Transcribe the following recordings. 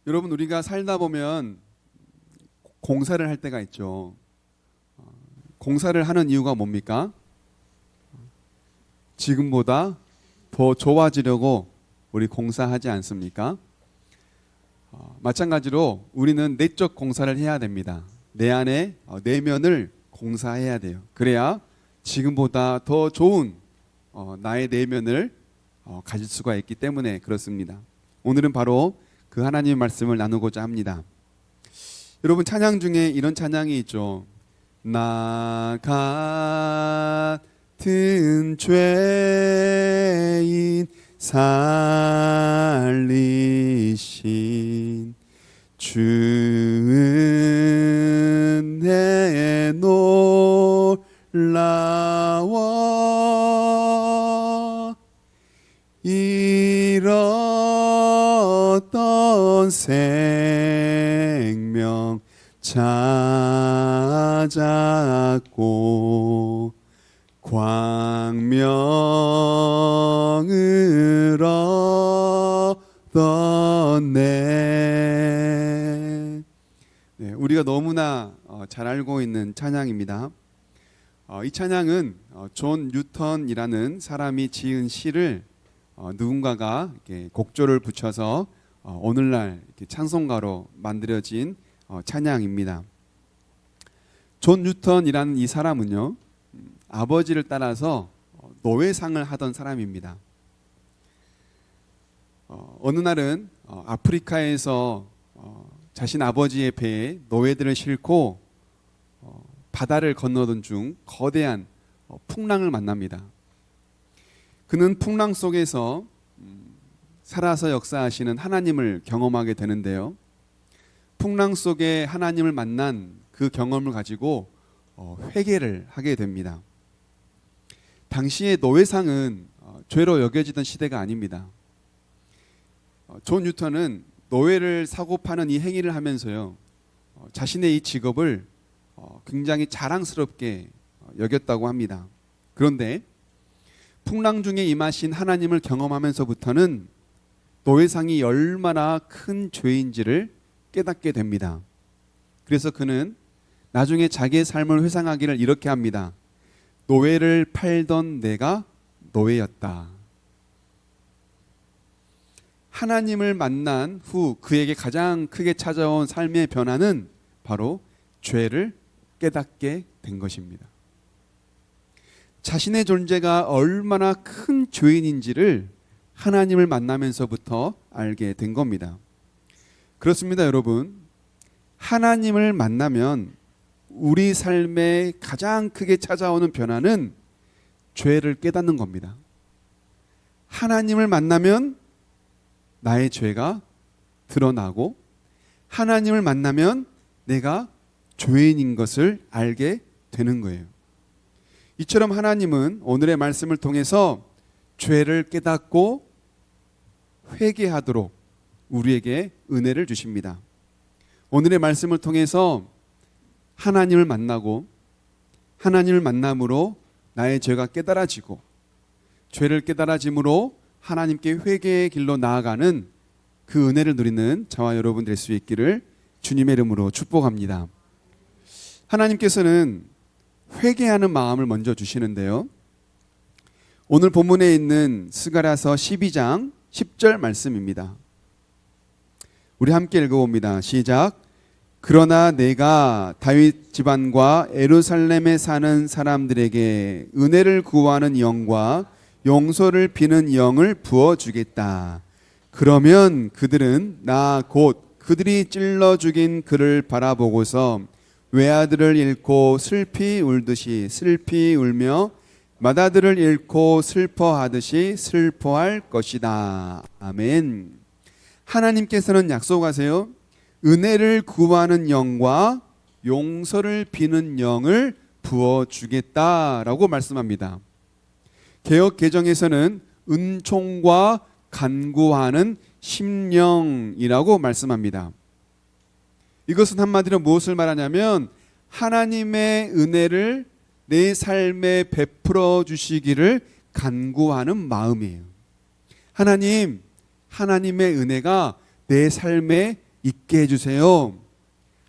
여러분, 우리가 살다 보면 공사를 할 때가 있죠. 공사를 하는 이유가 뭡니까? 지금보다 더 좋아지려고 우리 공사하지 않습니까? 마찬가지로 우리는 내적 공사를 해야 됩니다. 내 안에 내면을 공사해야 돼요. 그래야 지금보다 더 좋은 나의 내면을 가질 수가 있기 때문에 그렇습니다. 오늘은 바로 그 하나님의 말씀을 나누고자 합니다. 여러분, 찬양 중에 이런 찬양이 있죠. 나 같은 죄인 살리신 주 은혜 놀라워 잃었던 생명 찾았고 광명을 얻었네. 네, 우리가 너무나 잘 알고 있는 찬양입니다. 이 찬양은 존 뉴턴이라는 사람이 지은 시를 누군가가 이렇게 곡조를 붙여서 오늘날 이렇게 찬송가로 만들어진 찬양입니다. 존 뉴턴이라는 이 사람은요, 아버지를 따라서 노회상을 하던 사람입니다. 어느 날은 아프리카에서 자신 아버지의 배에 노예들을 싣고 바다를 건너던 중 거대한 풍랑을 만납니다. 그는 풍랑 속에서 살아서 역사하시는 하나님을 경험하게 되는데요. 풍랑 속에 하나님을 만난 그 경험을 가지고 회개를 하게 됩니다. 당시의 노예상은 죄로 여겨지던 시대가 아닙니다. 존 뉴턴은 노예를 사고 파는 이 행위를 하면서요, 자신의 이 직업을 굉장히 자랑스럽게 여겼다고 합니다. 그런데 풍랑 중에 임하신 하나님을 경험하면서부터는 노예상이 얼마나 큰 죄인지를 깨닫게 됩니다. 그래서 그는 나중에 자기의 삶을 회상하기를 이렇게 합니다. 노예를 팔던 내가 노예였다. 하나님을 만난 후 그에게 가장 크게 찾아온 삶의 변화는 바로 죄를 깨닫게 된 것입니다. 자신의 존재가 얼마나 큰 죄인인지를 하나님을 만나면서부터 알게 된 겁니다. 그렇습니다, 여러분. 하나님을 만나면 우리 삶에 가장 크게 찾아오는 변화는 죄를 깨닫는 겁니다. 하나님을 만나면 나의 죄가 드러나고, 하나님을 만나면 내가 죄인인 것을 알게 되는 거예요. 이처럼 하나님은 오늘의 말씀을 통해서 죄를 깨닫고 회개하도록 우리에게 은혜를 주십니다. 오늘의 말씀을 통해서 하나님을 만나고, 하나님을 만남으로 나의 죄가 깨달아지고, 죄를 깨달아짐으로 하나님께 회개의 길로 나아가는 그 은혜를 누리는 저와 여러분 될 수 있기를 주님의 이름으로 축복합니다. 하나님께서는 회개하는 마음을 먼저 주시는데요, 오늘 본문에 있는 스가랴서 12장 10절 말씀입니다. 우리 함께 읽어봅니다. 시작. 그러나 내가 다윗 집안과 예루살렘에 사는 사람들에게 은혜를 구하는 영과 용서를 비는 영을 부어주겠다. 그러면 그들은 나 곧 그들이 찔러 죽인 그를 바라보고서 외아들을 잃고 슬피 울듯이 슬피 울며 맏아들을 잃고 슬퍼하듯이 슬퍼할 것이다. 아멘. 하나님께서는 약속하세요. 은혜를 구하는 영과 용서를 비는 영을 부어주겠다라고 말씀합니다. 개역 개정에서는 은총과 간구하는 심령이라고 말씀합니다. 이것은 한마디로 무엇을 말하냐면 하나님의 은혜를 내 삶에 베풀어 주시기를 간구하는 마음이에요. 하나님, 하나님의 은혜가 내 삶에 있게 해주세요.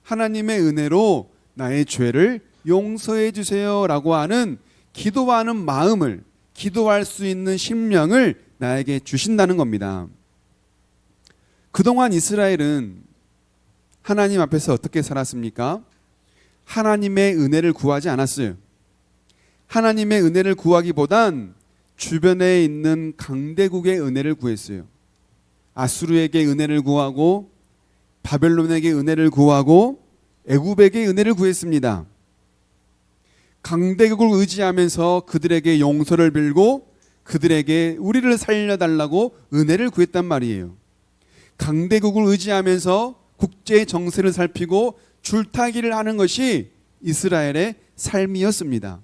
하나님의 은혜로 나의 죄를 용서해 주세요라고 하는 기도하는 마음을, 기도할 수 있는 심령을 나에게 주신다는 겁니다. 그동안 이스라엘은 하나님 앞에서 어떻게 살았습니까? 하나님의 은혜를 구하지 않았어요. 하나님의 은혜를 구하기보단 주변에 있는 강대국의 은혜를 구했어요. 아수르에게 은혜를 구하고 바벨론에게 은혜를 구하고 애굽에게 은혜를 구했습니다. 강대국을 의지하면서 그들에게 용서를 빌고 그들에게 우리를 살려달라고 은혜를 구했단 말이에요. 강대국을 의지하면서 국제 정세를 살피고 줄타기를 하는 것이 이스라엘의 삶이었습니다.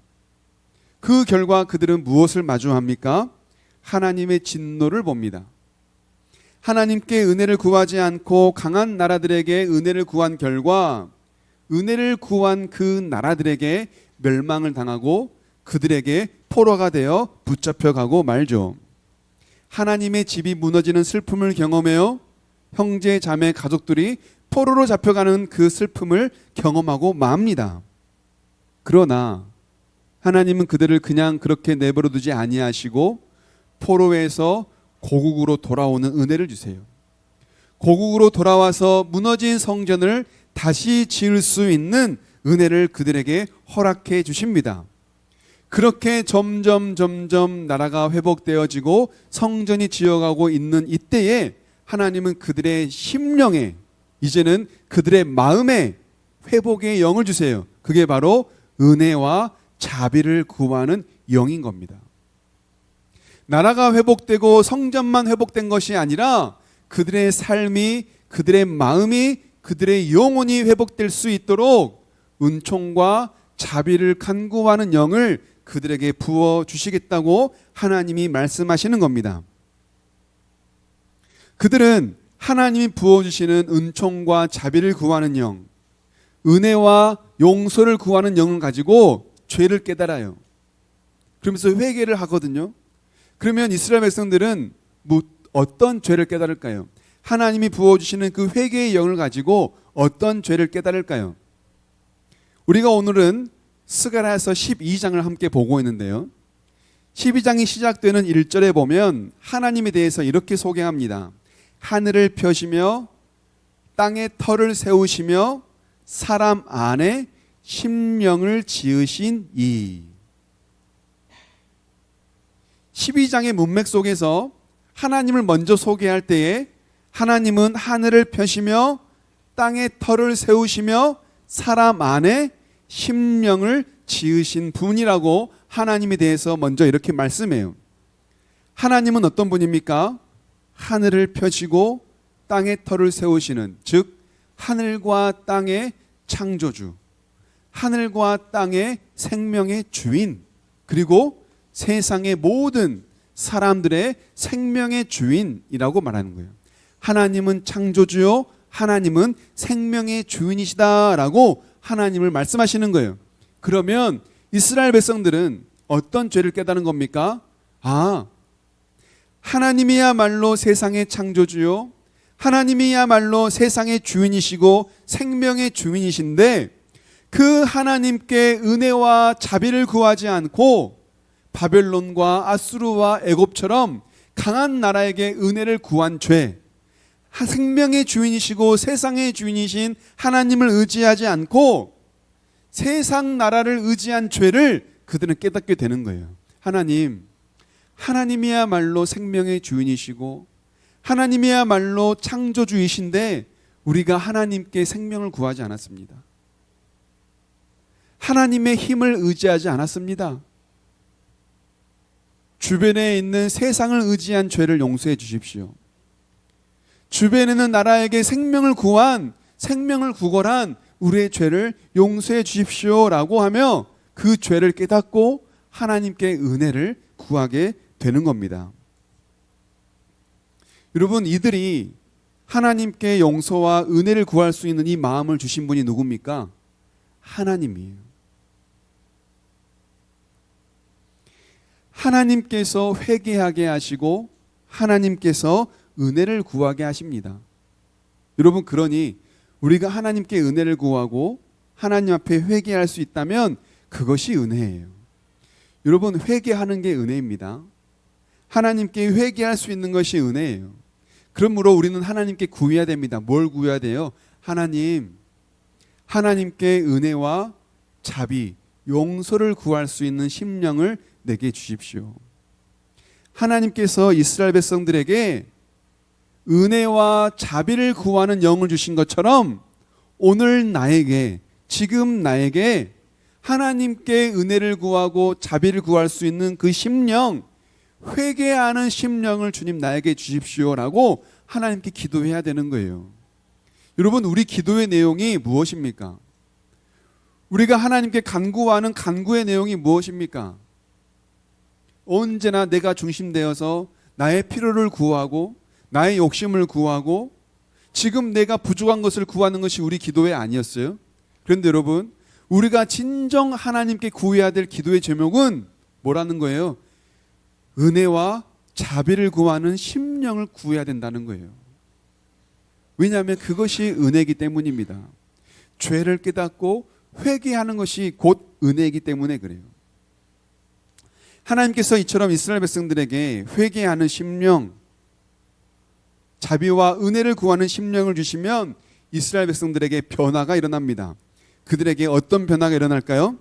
그 결과 그들은 무엇을 마주합니까? 하나님의 진노를 봅니다. 하나님께 은혜를 구하지 않고 강한 나라들에게 은혜를 구한 결과 은혜를 구한 그 나라들에게 멸망을 당하고 그들에게 포로가 되어 붙잡혀가고 말죠. 하나님의 집이 무너지는 슬픔을 경험해요. 형제, 자매, 가족들이 포로로 잡혀가는 그 슬픔을 경험하고 맙니다. 그러나 하나님은 그들을 그냥 그렇게 내버려 두지 아니하시고 포로에서 고국으로 돌아오는 은혜를 주세요. 고국으로 돌아와서 무너진 성전을 다시 지을 수 있는 은혜를 그들에게 허락해 주십니다. 그렇게 점점 나라가 회복되어지고 성전이 지어가고 있는 이때에 하나님은 그들의 심령에, 이제는 그들의 마음에 회복의 영을 주세요. 그게 바로 은혜와 자비를 구하는 영인 겁니다. 나라가 회복되고 성전만 회복된 것이 아니라 그들의 삶이, 그들의 마음이, 그들의 영혼이 회복될 수 있도록 은총과 자비를 간구하는 영을 그들에게 부어주시겠다고 하나님이 말씀하시는 겁니다. 그들은 하나님이 부어주시는 은총과 자비를 구하는 영, 은혜와 용서를 구하는 영을 가지고 죄를 깨달아요. 그러면서 회개를 하거든요. 그러면 이스라엘 백성들은 어떤 죄를 깨달을까요? 하나님이 부어주시는 그 회개의 영을 가지고 어떤 죄를 깨달을까요? 우리가 오늘은 스가랴서 12장을 함께 보고 있는데요. 12장이 시작되는 1절에 보면 하나님에 대해서 이렇게 소개합니다. 하늘을 펴시며 땅에 터를 세우시며 사람 안에 심령을 지으신 이. 12장의 문맥 속에서 하나님을 먼저 소개할 때에 하나님은 하늘을 펴시며 땅에 터를 세우시며 사람 안에 심령을 지으신 분이라고 하나님에 대해서 먼저 이렇게 말씀해요. 하나님은 어떤 분입니까? 하늘을 펴시고 땅에 터를 세우시는, 즉 하늘과 땅의 창조주, 하늘과 땅의 생명의 주인, 그리고 세상의 모든 사람들의 생명의 주인이라고 말하는 거예요. 하나님은 창조주요, 하나님은 생명의 주인이시다라고 하나님을 말씀하시는 거예요. 그러면 이스라엘 백성들은 어떤 죄를 깨달은 겁니까? 하나님이야말로 세상의 창조주요, 하나님이야말로 세상의 주인이시고 생명의 주인이신데 그 하나님께 은혜와 자비를 구하지 않고 바벨론과 아수르와 애굽처럼 강한 나라에게 은혜를 구한 죄, 생명의 주인이시고 세상의 주인이신 하나님을 의지하지 않고 세상 나라를 의지한 죄를 그들은 깨닫게 되는 거예요. 하나님이야말로 생명의 주인이시고 하나님이야말로 창조주이신데 우리가 하나님께 생명을 구하지 않았습니다. 하나님의 힘을 의지하지 않았습니다. 주변에 있는 세상을 의지한 죄를 용서해 주십시오. 주변에 있는 나라에게 생명을 구걸한 우리의 죄를 용서해 주십시오라고 하며 그 죄를 깨닫고 하나님께 은혜를 구하게 되는 겁니다. 여러분, 이들이 하나님께 용서와 은혜를 구할 수 있는 이 마음을 주신 분이 누굽니까? 하나님이에요. 하나님께서 회개하게 하시고 하나님께서 은혜를 구하게 하십니다. 여러분, 그러니 우리가 하나님께 은혜를 구하고 하나님 앞에 회개할 수 있다면 그것이 은혜예요. 여러분, 회개하는 게 은혜입니다. 하나님께 회개할 수 있는 것이 은혜예요. 그러므로 우리는 하나님께 구해야 됩니다. 뭘 구해야 돼요? 하나님, 하나님께 은혜와 자비, 용서를 구할 수 있는 심령을 내게 주십시오. 하나님께서 이스라엘 백성들에게 은혜와 자비를 구하는 영을 주신 것처럼 오늘 나에게, 지금 나에게 하나님께 은혜를 구하고 자비를 구할 수 있는 그 심령, 회개하는 심령을 주님 나에게 주십시오라고 하나님께 기도해야 되는 거예요. 여러분, 우리 기도의 내용이 무엇입니까? 우리가 하나님께 간구하는 간구의 내용이 무엇입니까? 언제나 내가 중심되어서 나의 필요를 구하고 나의 욕심을 구하고 지금 내가 부족한 것을 구하는 것이 우리 기도회 아니었어요? 그런데 여러분, 우리가 진정 하나님께 구해야 될 기도의 제목은 뭐라는 거예요? 은혜와 자비를 구하는 심령을 구해야 된다는 거예요. 왜냐하면 그것이 은혜이기 때문입니다. 죄를 깨닫고 회개하는 것이 곧 은혜이기 때문에 그래요. 하나님께서 이처럼 이스라엘 백성들에게 회개하는 심령, 자비와 은혜를 구하는 심령을 주시면 이스라엘 백성들에게 변화가 일어납니다. 그들에게 어떤 변화가 일어날까요?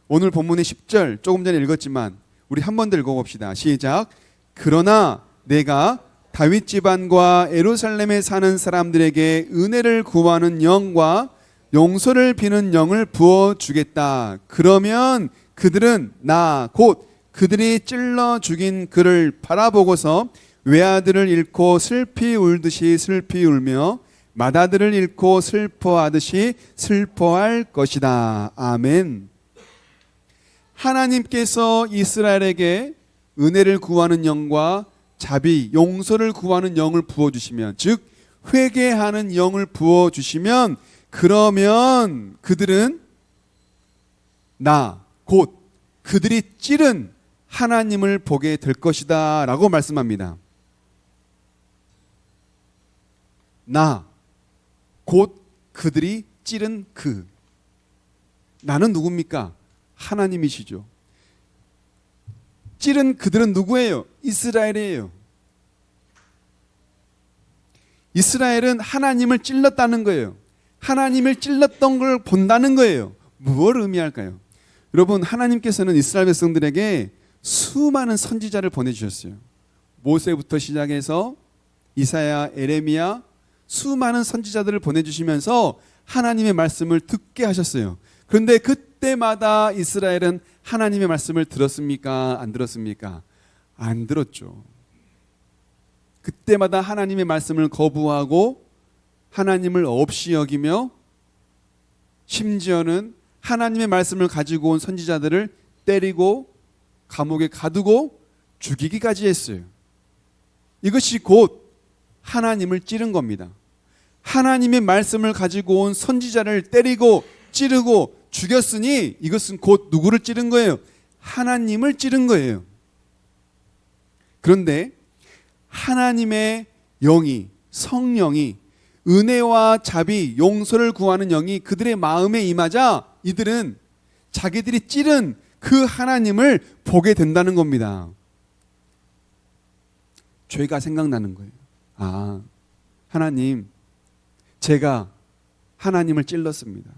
오늘 본문의 10절 조금 전에 읽었지만 우리 한 번 더 읽어봅시다. 시작. 그러나 내가 다윗 집안과 예루살렘에 사는 사람들에게 은혜를 구하는 영과 용서를 비는 영을 부어주겠다. 그러면 그들은 나 곧 그들이 찔러 죽인 그를 바라보고서 외아들을 잃고 슬피 울듯이 슬피 울며 맏아들을 잃고 슬퍼하듯이 슬퍼할 것이다. 아멘. 하나님께서 이스라엘에게 은혜를 구하는 영과 자비, 용서를 구하는 영을 부어주시면, 즉 회개하는 영을 부어주시면 그러면 그들은 나 곧 그들이 찌른 하나님을 보게 될 것이다 라고 말씀합니다. 나 곧 그들이 찌른 그. 나는 누굽니까? 하나님이시죠. 찌른 그들은 누구예요? 이스라엘이에요. 이스라엘은 하나님을 찔렀다는 거예요. 하나님을 찔렀던 걸 본다는 거예요. 무엇을 의미할까요? 여러분, 하나님께서는 이스라엘 백성들에게 수많은 선지자를 보내주셨어요. 모세부터 시작해서 이사야, 에레미야, 수많은 선지자들을 보내주시면서 하나님의 말씀을 듣게 하셨어요. 그런데 그때마다 이스라엘은 하나님의 말씀을 들었습니까? 안 들었습니까? 안 들었죠. 그때마다 하나님의 말씀을 거부하고 하나님을 없이 여기며 심지어는 하나님의 말씀을 가지고 온 선지자들을 때리고 감옥에 가두고 죽이기까지 했어요. 이것이 곧 하나님을 찌른 겁니다. 하나님의 말씀을 가지고 온 선지자를 때리고 찌르고 죽였으니 이것은 곧 누구를 찌른 거예요? 하나님을 찌른 거예요. 그런데 하나님의 영이, 성령이, 은혜와 자비, 용서를 구하는 영이 그들의 마음에 임하자 이들은 자기들이 찌른 그 하나님을 보게 된다는 겁니다. 죄가 생각나는 거예요. 아, 하나님, 제가 하나님을 찔렀습니다.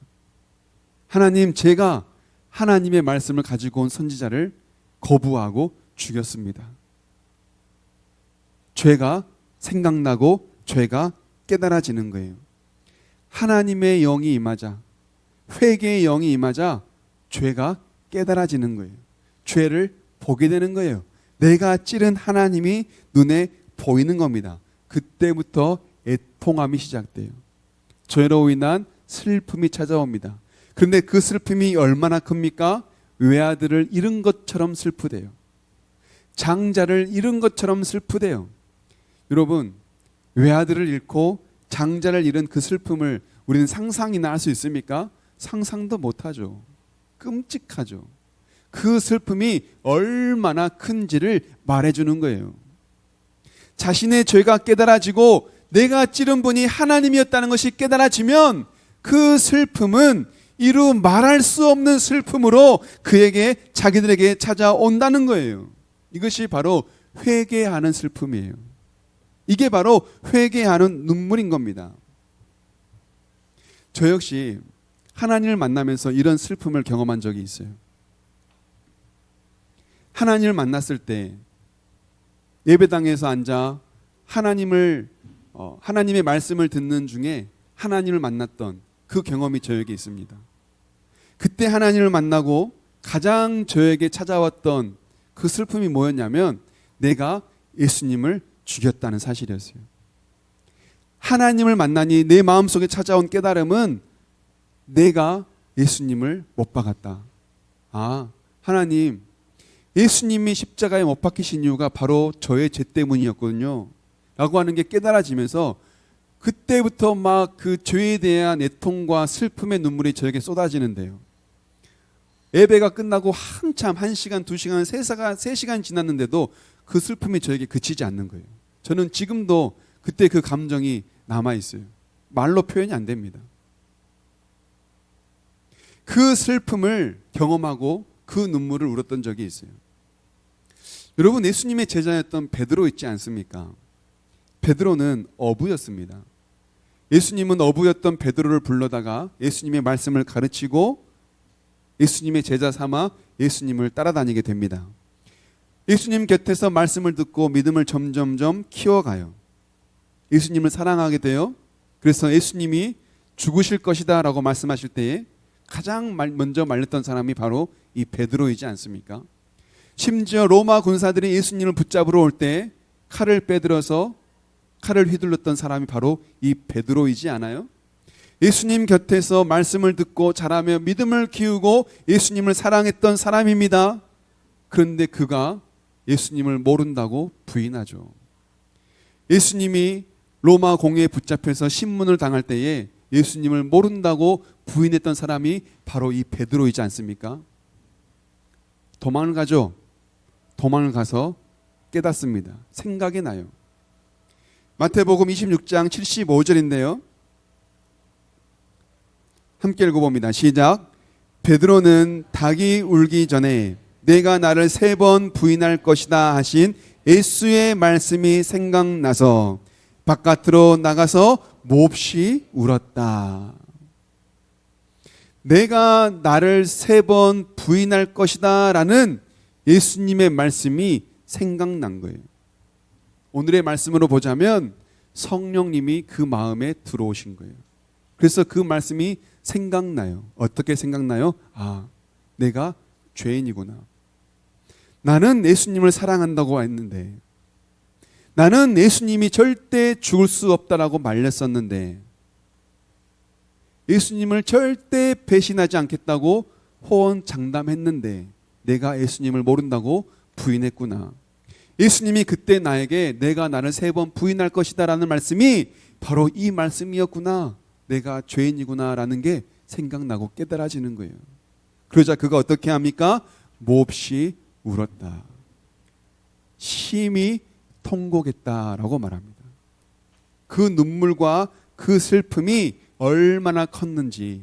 하나님, 제가 하나님의 말씀을 가지고 온 선지자를 거부하고 죽였습니다. 죄가 생각나고 죄가 깨달아지는 거예요. 하나님의 영이 임하자, 회개의 영이 임하자 죄가 깨달아지는 거예요. 죄를 보게 되는 거예요. 내가 찌른 하나님이 눈에 보이는 겁니다. 그때부터 애통함이 시작돼요. 죄로 인한 슬픔이 찾아옵니다. 그런데 그 슬픔이 얼마나 큽니까? 외아들을 잃은 것처럼 슬프대요. 장자를 잃은 것처럼 슬프대요. 여러분, 외아들을 잃고 장자를 잃은 그 슬픔을 우리는 상상이나 할 수 있습니까? 상상도 못하죠. 끔찍하죠. 그 슬픔이 얼마나 큰지를 말해주는 거예요. 자신의 죄가 깨달아지고 내가 찌른 분이 하나님이었다는 것이 깨달아지면 그 슬픔은 이루 말할 수 없는 슬픔으로 그에게 자기들에게 찾아온다는 거예요. 이것이 바로 회개하는 슬픔이에요. 이게 바로 회개하는 눈물인 겁니다. 저 역시 하나님을 만나면서 이런 슬픔을 경험한 적이 있어요. 하나님을 만났을 때 예배당에서 앉아 하나님의 말씀을 듣는 중에 하나님을 만났던 그 경험이 저에게 있습니다. 그때 하나님을 만나고 가장 저에게 찾아왔던 그 슬픔이 뭐였냐면 내가 예수님을 죽였다는 사실이었어요. 하나님을 만나니 내 마음속에 찾아온 깨달음은 내가 예수님을 못 박았다. 아, 하나님, 예수님이 십자가에 못 박히신 이유가 바로 저의 죄 때문이었거든요. 라고 하는 게 깨달아지면서 그때부터 막 그 죄에 대한 애통과 슬픔의 눈물이 저에게 쏟아지는데요. 예배가 끝나고 한참 1시간, 2시간, 3시간 지났는데도 그 슬픔이 저에게 그치지 않는 거예요. 저는 지금도 그때 그 감정이 남아있어요. 말로 표현이 안 됩니다. 그 슬픔을 경험하고 그 눈물을 울었던 적이 있어요. 여러분, 예수님의 제자였던 베드로 있지 않습니까? 베드로는 어부였습니다. 예수님은 어부였던 베드로를 불러다가 예수님의 말씀을 가르치고 예수님의 제자 삼아 예수님을 따라다니게 됩니다. 예수님 곁에서 말씀을 듣고 믿음을 점점점 키워가요. 예수님을 사랑하게 돼요. 그래서 예수님이 죽으실 것이다 라고 말씀하실 때에 가장 먼저 말렸던 사람이 바로 이 베드로이지 않습니까? 심지어 로마 군사들이 예수님을 붙잡으러 올 때 칼을 빼들어서 칼을 휘둘렀던 사람이 바로 이 베드로이지 않아요? 예수님 곁에서 말씀을 듣고 자라며 믿음을 키우고 예수님을 사랑했던 사람입니다. 그런데 그가 예수님을 모른다고 부인하죠. 예수님이 로마 공회에 붙잡혀서 신문을 당할 때에 예수님을 모른다고 부인했던 사람이 바로 이 베드로이지 않습니까? 도망을 가죠. 도망을 가서 깨닫습니다. 생각이 나요. 마태복음 26장 75절인데요. 함께 읽어봅니다. 시작. 베드로는 닭이 울기 전에 내가 나를 3번 부인할 것이다 하신 예수의 말씀이 생각나서 바깥으로 나가서 몹시 울었다. 내가 나를 3번 부인할 것이다 라는 예수님의 말씀이 생각난 거예요. 오늘의 말씀으로 보자면 성령님이 그 마음에 들어오신 거예요. 그래서 그 말씀이 생각나요. 어떻게 생각나요? 아, 내가 죄인이구나. 나는 예수님을 사랑한다고 했는데, 나는 예수님이 절대 죽을 수 없다라고 말렸었는데, 예수님을 절대 배신하지 않겠다고 호언장담했는데 내가 예수님을 모른다고 부인했구나. 예수님이 그때 나에게 내가 나를 3번 부인할 것이다 라는 말씀이 바로 이 말씀이었구나. 내가 죄인이구나 라는 게 생각나고 깨달아지는 거예요. 그러자 그가 어떻게 합니까? 몹시 울었다. 심히 통곡했다라고 말합니다. 그 눈물과 그 슬픔이 얼마나 컸는지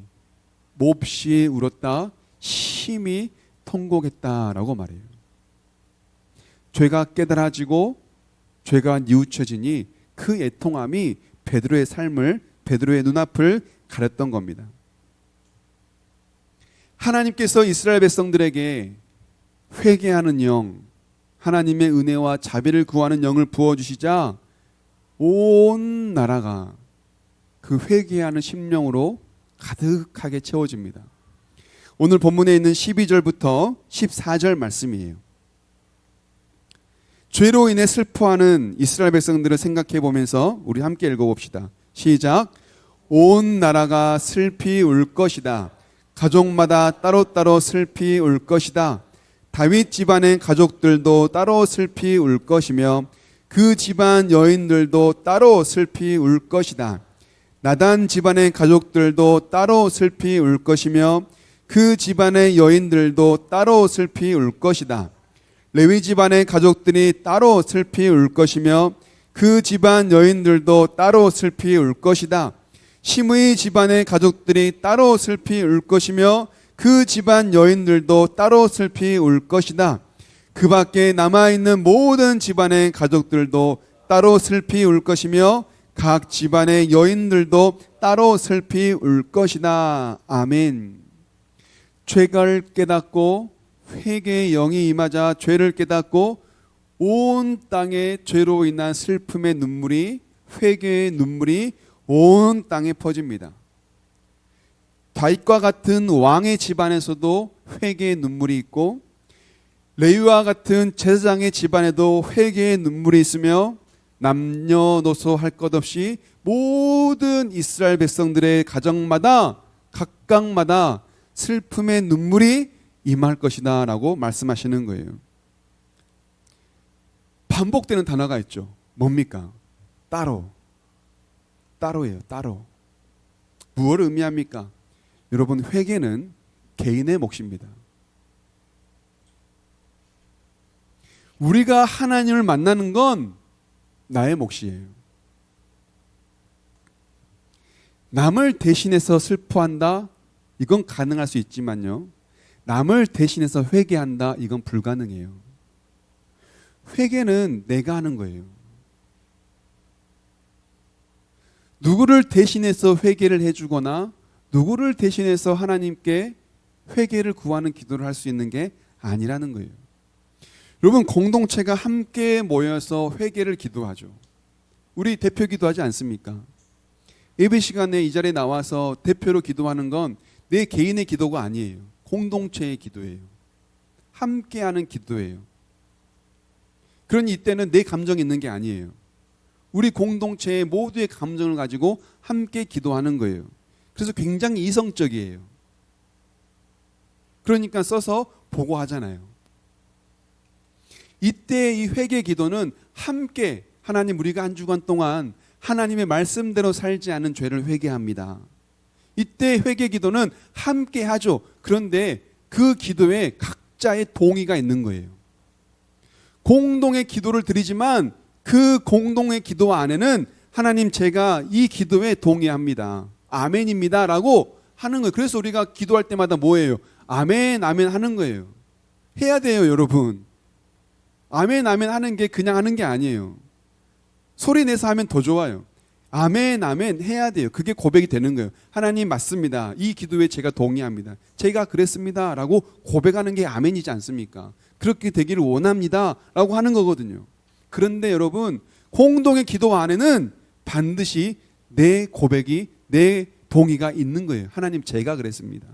몹시 울었다, 심히 통곡했다라고 말해요. 죄가 깨달아지고 죄가 뉘우쳐지니 그 애통함이 베드로의 삶을, 베드로의 눈앞을 가렸던 겁니다. 하나님께서 이스라엘 백성들에게 회개하는 영, 하나님의 은혜와 자비를 구하는 영을 부어주시자 온 나라가 그 회개하는 심령으로 가득하게 채워집니다. 오늘 본문에 있는 12절부터 14절 말씀이에요. 죄로 인해 슬퍼하는 이스라엘 백성들을 생각해 보면서 우리 함께 읽어봅시다. 시작. 온 나라가 슬피 울 것이다. 가족마다 따로따로 슬피 울 것이다. 다윗 집안의 가족들도 따로 슬피 울 것이며 그 집안 여인들도 따로 슬피 울 것이다. 나단 집안의 가족들도 따로 슬피 울 것이며 그 집안의 여인들도 따로 슬피 울 것이다. 레위 집안의 가족들이 따로 슬피 울 것이며 그 집안 여인들도 따로 슬피 울 것이다. 심의 집안의 가족들이 따로 슬피 울 것이며 그 집안 여인들도 따로 슬피 울 것이다. 그 밖에 남아있는 모든 집안의 가족들도 따로 슬피 울 것이며 각 집안의 여인들도 따로 슬피 울 것이다. 아멘. 죄를 깨닫고 회개의 영이 임하자 죄를 깨닫고 온 땅에 죄로 인한 슬픔의 눈물이, 회개의 눈물이 온 땅에 퍼집니다. 다윗과 같은 왕의 집안에서도 회개의 눈물이 있고 레위와 같은 제사장의 집안에도 회개의 눈물이 있으며 남녀노소 할 것 없이 모든 이스라엘 백성들의 가정마다 각각마다 슬픔의 눈물이 임할 것이다 라고 말씀하시는 거예요. 반복되는 단어가 있죠. 뭡니까? 따로. 따로예요. 따로. 무엇을 의미합니까? 여러분, 회개는 개인의 몫입니다. 우리가 하나님을 만나는 건 나의 몫이에요. 남을 대신해서 슬퍼한다? 이건 가능할 수 있지만요. 남을 대신해서 회개한다? 이건 불가능해요. 회개는 내가 하는 거예요. 누구를 대신해서 회개를 해주거나 누구를 대신해서 하나님께 회개를 구하는 기도를 할 수 있는 게 아니라는 거예요. 여러분, 공동체가 함께 모여서 회개를 기도하죠. 우리 대표 기도하지 않습니까? 예배 시간에 이 자리에 나와서 대표로 기도하는 건 내 개인의 기도가 아니에요. 공동체의 기도예요. 함께하는 기도예요. 그러니 이때는 내 감정이 있는 게 아니에요. 우리 공동체의 모두의 감정을 가지고 함께 기도하는 거예요. 그래서 굉장히 이성적이에요. 그러니까 써서 보고하잖아요. 이때 이 회개 기도는 함께 하나님, 우리가 한 주간 동안 하나님의 말씀대로 살지 않은 죄를 회개합니다. 이때 회개 기도는 함께 하죠. 그런데 그 기도에 각자의 동의가 있는 거예요. 공동의 기도를 드리지만 그 공동의 기도 안에는 하나님, 제가 이 기도에 동의합니다. 아멘입니다 라고 하는 거예요. 그래서 우리가 기도할 때마다 뭐예요? 아멘, 아멘 하는 거예요. 해야 돼요, 여러분. 아멘, 아멘 하는 게 그냥 하는 게 아니에요. 소리 내서 하면 더 좋아요. 아멘, 아멘 해야 돼요. 그게 고백이 되는 거예요. 하나님, 맞습니다. 이 기도에 제가 동의합니다. 제가 그랬습니다 라고 고백하는 게 아멘이지 않습니까? 그렇게 되기를 원합니다 라고 하는 거거든요. 그런데 여러분, 공동의 기도 안에는 반드시 내 고백이, 내 동의가 있는 거예요. 하나님, 제가 그랬습니다.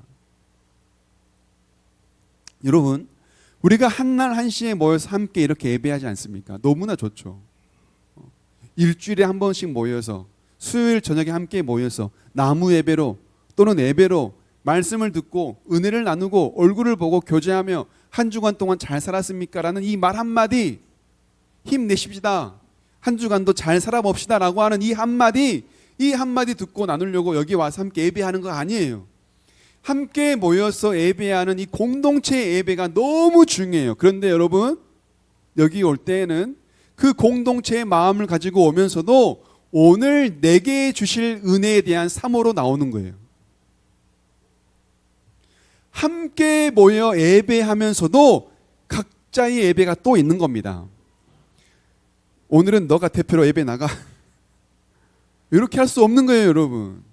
여러분, 우리가 한날 한시에 모여서 함께 이렇게 예배하지 않습니까? 너무나 좋죠. 일주일에 한 번씩 모여서 수요일 저녁에 함께 모여서 나무 예배로 또는 예배로 말씀을 듣고 은혜를 나누고 얼굴을 보고 교제하며 한 주간 동안 잘 살았습니까? 라는 이 말 한마디, 힘내십시다, 한 주간도 잘 살아봅시다 라고 하는 이 한마디 듣고 나누려고 여기 와서 함께 예배하는 거 아니에요. 함께 모여서 예배하는 이 공동체 예배가 너무 중요해요. 그런데 여러분, 여기 올 때에는 그 공동체의 마음을 가지고 오면서도 오늘 내게 주실 은혜에 대한 사모로 나오는 거예요. 함께 모여 예배하면서도 각자의 예배가 또 있는 겁니다. 오늘은 너가 대표로 예배 나가. 이렇게 할 수 없는 거예요, 여러분.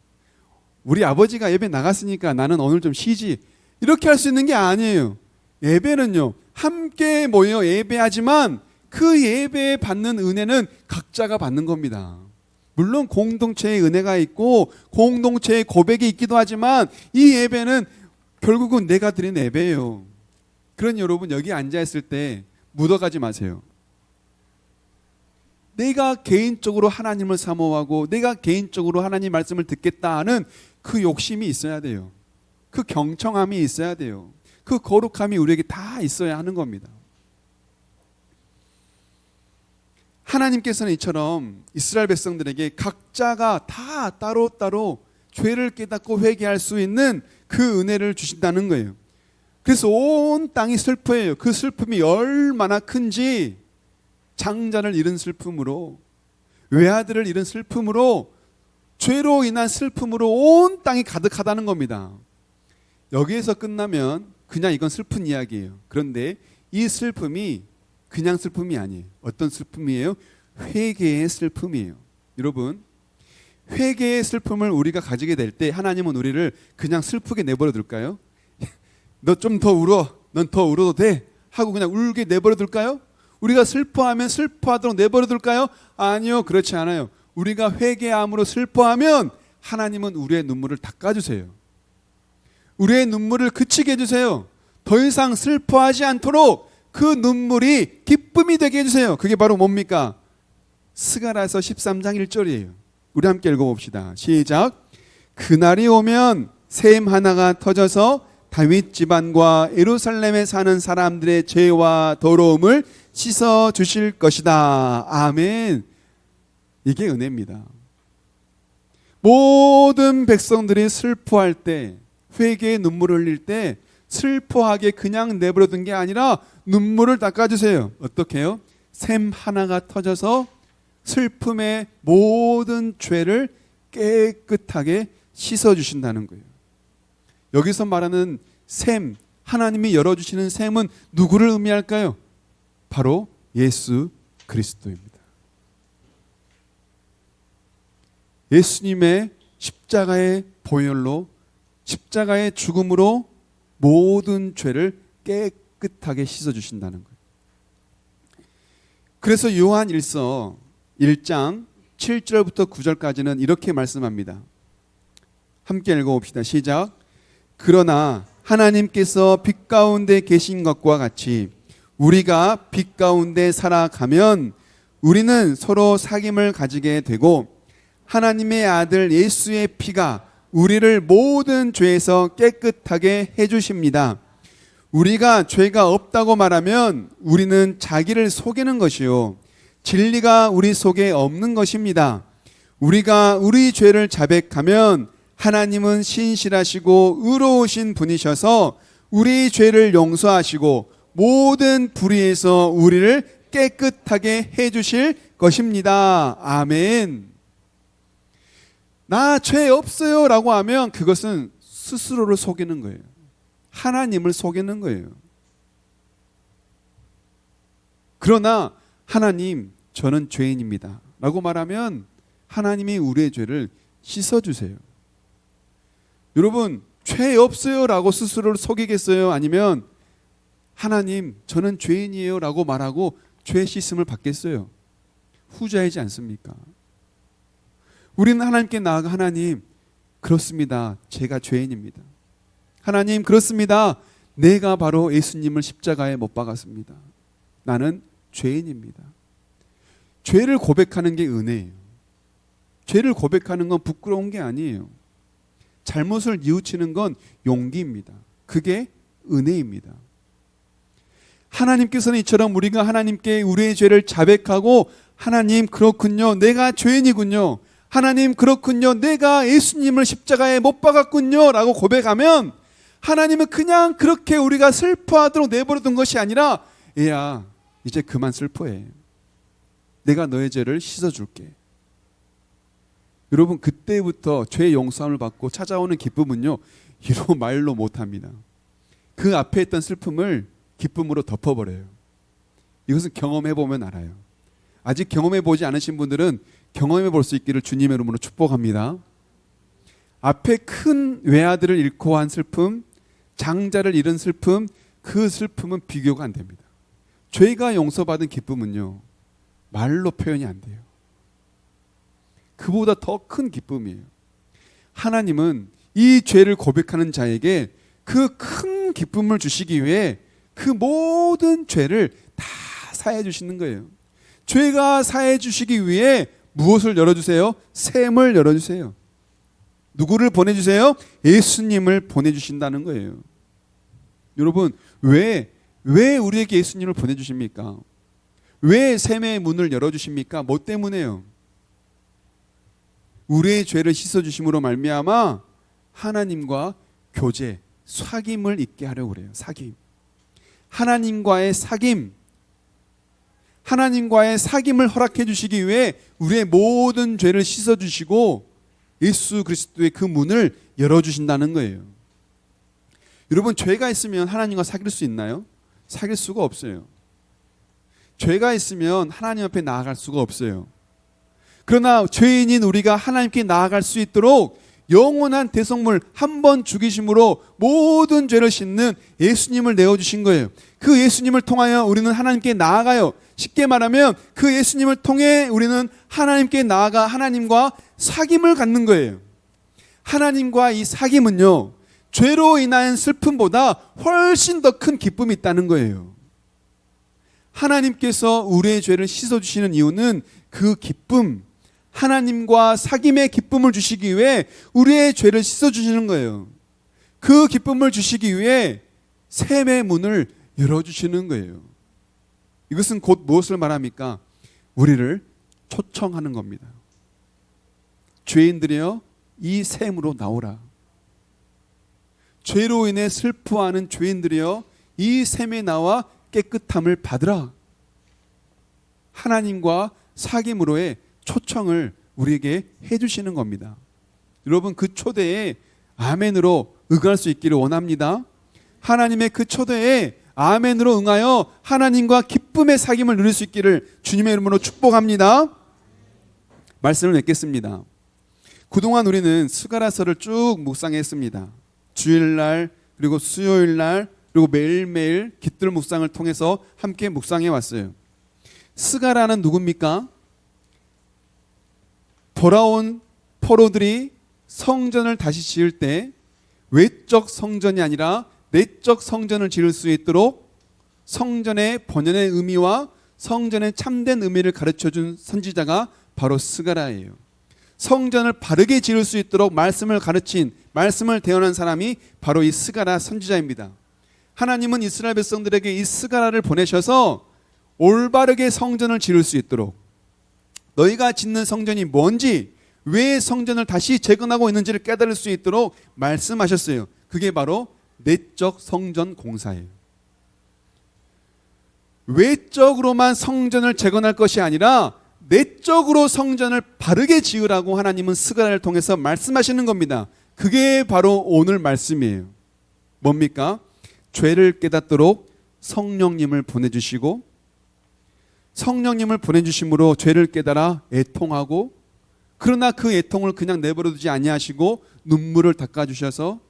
우리 아버지가 예배 나갔으니까 나는 오늘 좀 쉬지. 이렇게 할 수 있는 게 아니에요. 예배는요, 함께 모여 예배하지만 그 예배에 받는 은혜는 각자가 받는 겁니다. 물론 공동체의 은혜가 있고 공동체의 고백이 있기도 하지만 이 예배는 결국은 내가 드린 예배예요. 그러니 여러분, 여기 앉아있을 때 묻어가지 마세요. 내가 개인적으로 하나님을 사모하고 내가 개인적으로 하나님 말씀을 듣겠다 하는 그 욕심이 있어야 돼요. 그 경청함이 있어야 돼요. 그 거룩함이 우리에게 다 있어야 하는 겁니다. 하나님께서는 이처럼 이스라엘 백성들에게 각자가 다 따로따로 죄를 깨닫고 회개할 수 있는 그 은혜를 주신다는 거예요. 그래서 온 땅이 슬퍼해요. 그 슬픔이 얼마나 큰지, 장자를 잃은 슬픔으로 외아들을 잃은 슬픔으로, 죄로 인한 슬픔으로 온 땅이 가득하다는 겁니다. 여기에서 끝나면 그냥 이건 슬픈 이야기예요. 그런데 이 슬픔이 그냥 슬픔이 아니에요. 어떤 슬픔이에요? 회개의 슬픔이에요. 여러분, 회개의 슬픔을 우리가 가지게 될 때 하나님은 우리를 그냥 슬프게 내버려 둘까요? 너 좀 더 울어, 넌 더 울어도 돼 하고 그냥 울게 내버려 둘까요? 우리가 슬퍼하면 슬퍼하도록 내버려 둘까요? 아니요, 그렇지 않아요. 우리가 회개함으로 슬퍼하면 하나님은 우리의 눈물을 닦아주세요. 우리의 눈물을 그치게 해주세요. 더 이상 슬퍼하지 않도록 그 눈물이 기쁨이 되게 해주세요. 그게 바로 뭡니까? 스가랴서 13장 1절이에요. 우리 함께 읽어봅시다. 시작. 그날이 오면 샘 하나가 터져서 다윗 집안과 예루살렘에 사는 사람들의 죄와 더러움을 씻어 주실 것이다. 아멘. 이게 은혜입니다. 모든 백성들이 슬퍼할 때, 회개의 눈물을 흘릴 때 슬퍼하게 그냥 내버려둔 게 아니라 눈물을 닦아주세요. 어떻게 해요? 샘 하나가 터져서 슬픔의 모든 죄를 깨끗하게 씻어주신다는 거예요. 여기서 말하는 샘, 하나님이 열어주시는 샘은 누구를 의미할까요? 바로 예수 그리스도입니다. 예수님의 십자가의 보혈로, 십자가의 죽음으로 모든 죄를 깨끗하게 씻어주신다는 거예요. 그래서 요한 1서 1장 7절부터 9절까지는 이렇게 말씀합니다. 함께 읽어봅시다. 시작. 그러나 하나님께서 빛 가운데 계신 것과 같이 우리가 빛 가운데 살아가면 우리는 서로 사귐을 가지게 되고 하나님의 아들 예수의 피가 우리를 모든 죄에서 깨끗하게 해주십니다. 우리가 죄가 없다고 말하면 우리는 자기를 속이는 것이요 진리가 우리 속에 없는 것입니다. 우리가 우리 죄를 자백하면 하나님은 신실하시고 의로우신 분이셔서 우리 죄를 용서하시고 모든 불의에서 우리를 깨끗하게 해주실 것입니다. 아멘. 나 죄 없어요 라고 하면 그것은 스스로를 속이는 거예요. 하나님을 속이는 거예요. 그러나 하나님, 저는 죄인입니다 라고 말하면 하나님이 우리의 죄를 씻어주세요. 여러분, 죄 없어요 라고 스스로를 속이겠어요? 아니면 하나님, 저는 죄인이에요 라고 말하고 죄 씻음을 받겠어요? 후자이지 않습니까? 우리는 하나님께 나아가 하나님, 그렇습니다. 제가 죄인입니다. 하나님, 그렇습니다. 내가 바로 예수님을 십자가에 못 박았습니다. 나는 죄인입니다. 죄를 고백하는 게 은혜예요. 죄를 고백하는 건 부끄러운 게 아니에요. 잘못을 뉘우치는 건 용기입니다. 그게 은혜입니다. 하나님께서는 이처럼 우리가 하나님께 우리의 죄를 자백하고 하나님, 그렇군요. 내가 죄인이군요. 하나님, 그렇군요. 내가 예수님을 십자가에 못 박았군요 라고 고백하면 하나님은 그냥 그렇게 우리가 슬퍼하도록 내버려둔 것이 아니라 얘야, 이제 그만 슬퍼해. 내가 너의 죄를 씻어줄게. 여러분, 그때부터 죄 용서함을 받고 찾아오는 기쁨은요, 이로 말로 못합니다. 그 앞에 있던 슬픔을 기쁨으로 덮어버려요. 이것은 경험해보면 알아요. 아직 경험해보지 않으신 분들은 경험해볼 수 있기를 주님의 이름으로 축복합니다. 앞에 큰 외아들을 잃고 한 슬픔, 장자를 잃은 슬픔, 그 슬픔은 비교가 안 됩니다. 죄가 용서받은 기쁨은요, 말로 표현이 안 돼요. 그보다 더 큰 기쁨이에요. 하나님은 이 죄를 고백하는 자에게 그 큰 기쁨을 주시기 위해 그 모든 죄를 다 사해 주시는 거예요. 죄가 사해 주시기 위해 무엇을 열어주세요? 샘을 열어주세요. 누구를 보내주세요? 예수님을 보내주신다는 거예요. 여러분, 왜 우리에게 예수님을 보내주십니까? 왜 샘의 문을 열어주십니까? 뭐 때문에요? 우리의 죄를 씻어주심으로 말미암아 하나님과 교제, 사귐을 있게 하려고 그래요. 사귐. 하나님과의 사귐. 하나님과의 사귐을 허락해 주시기 위해 우리의 모든 죄를 씻어 주시고 예수 그리스도의 그 문을 열어 주신다는 거예요. 여러분, 죄가 있으면 하나님과 사귈 수 있나요? 사귈 수가 없어요. 죄가 있으면 하나님 앞에 나아갈 수가 없어요. 그러나 죄인인 우리가 하나님께 나아갈 수 있도록 영원한 대속물 한 번 죽이심으로 모든 죄를 씻는 예수님을 내어주신 거예요. 그 예수님을 통하여 우리는 하나님께 나아가요. 쉽게 말하면 그 예수님을 통해 우리는 하나님께 나아가 하나님과 사귐을 갖는 거예요. 하나님과 이 사귐은요, 죄로 인한 슬픔보다 훨씬 더 큰 기쁨이 있다는 거예요. 하나님께서 우리의 죄를 씻어주시는 이유는 그 기쁨, 하나님과 사귐의 기쁨을 주시기 위해 우리의 죄를 씻어주시는 거예요. 그 기쁨을 주시기 위해 샘의 문을 열어주시는 거예요. 이것은 곧 무엇을 말합니까? 우리를 초청하는 겁니다. 죄인들이여, 이 샘으로 나오라. 죄로 인해 슬퍼하는 죄인들이여, 이 샘에 나와 깨끗함을 받으라. 하나님과 사귐으로의 초청을 우리에게 해주시는 겁니다. 여러분, 그 초대에 아멘으로 응할 수 있기를 원합니다. 하나님의 그 초대에 아멘으로 응하여 하나님과 기쁨의 사귐을 누릴 수 있기를 주님의 이름으로 축복합니다. 말씀을 맺겠습니다. 그동안 우리는 스가랴서를 쭉 묵상했습니다. 주일날, 그리고 수요일날, 그리고 매일매일 깃들 묵상을 통해서 함께 묵상해 왔어요. 스가랴는 누굽니까? 돌아온 포로들이 성전을 다시 지을 때 외적 성전이 아니라 내적 성전을 지을 수 있도록 성전의 본연의 의미와 성전의 참된 의미를 가르쳐준 선지자가 바로 스가랴예요. 성전을 바르게 지을 수 있도록 말씀을 가르친, 말씀을 대언한 사람이 바로 이 스가랴 선지자입니다. 하나님은 이스라엘 백성들에게 이 스가랴를 보내셔서 올바르게 성전을 지을 수 있도록, 너희가 짓는 성전이 뭔지, 왜 성전을 다시 재건하고 있는지를 깨달을 수 있도록 말씀하셨어요. 그게 바로 내적 성전 공사예요. 외적으로만 성전을 재건할 것이 아니라 내적으로 성전을 바르게 지으라고 하나님은 스가랴를 통해서 말씀하시는 겁니다. 그게 바로 오늘 말씀이에요. 뭡니까? 죄를 깨닫도록 성령님을 보내주시고, 성령님을 보내주심으로 죄를 깨달아 애통하고, 그러나 그 애통을 그냥 내버려두지 아니하시고 눈물을 닦아주셔서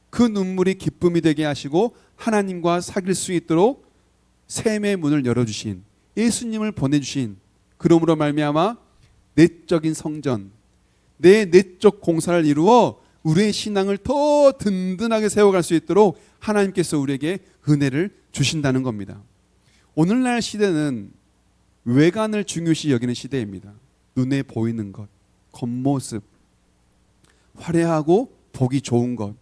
그 눈물이 기쁨이 되게 하시고 하나님과 사귈 수 있도록 샘의 문을 열어주신 예수님을 보내주신, 그러므로 말미암아 내적인 성전, 내 내적 공사를 이루어 우리의 신앙을 더 든든하게 세워갈 수 있도록 하나님께서 우리에게 은혜를 주신다는 겁니다. 오늘날 시대는 외관을 중요시 여기는 시대입니다. 눈에 보이는 것, 겉모습, 화려하고 보기 좋은 것,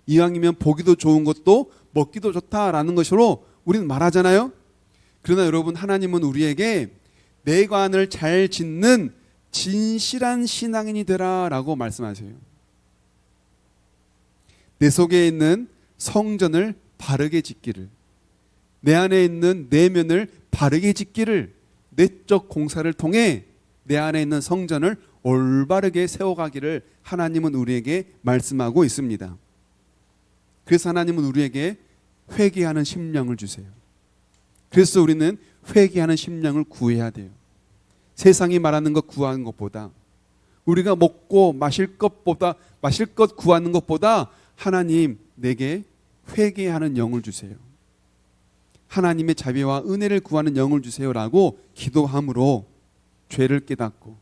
이왕이면 보기도 좋은 것도 먹기도 좋다라는 것으로 우리는 말하잖아요. 그러나 여러분, 하나님은 우리에게 내관을 잘 짓는 진실한 신앙인이 되라라고 말씀하세요. 내 속에 있는 성전을 바르게 짓기를, 내 안에 있는 내면을 바르게 짓기를, 내적 공사를 통해 내 안에 있는 성전을 올바르게 세워가기를 하나님은 우리에게 말씀하고 있습니다. 그래서 하나님은 우리에게 회개하는 심령을 주세요. 그래서 우리는 회개하는 심령을 구해야 돼요. 세상이 말하는 것 구하는 것보다, 우리가 먹고 마실 것 구하는 것보다 하나님, 내게 회개하는 영을 주세요. 하나님의 자비와 은혜를 구하는 영을 주세요라고 기도함으로 죄를 깨닫고,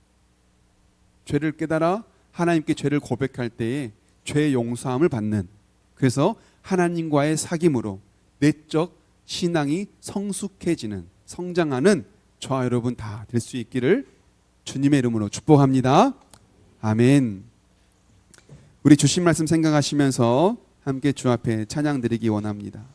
죄를 깨달아 하나님께 죄를 고백할 때에 죄 용서함을 받는, 그래서 하나님과의 사귐으로 내적 신앙이 성숙해지는, 성장하는 저와 여러분 다 될 수 있기를 주님의 이름으로 축복합니다. 아멘. 우리 주신 말씀 생각하시면서 함께 주 앞에 찬양 드리기 원합니다.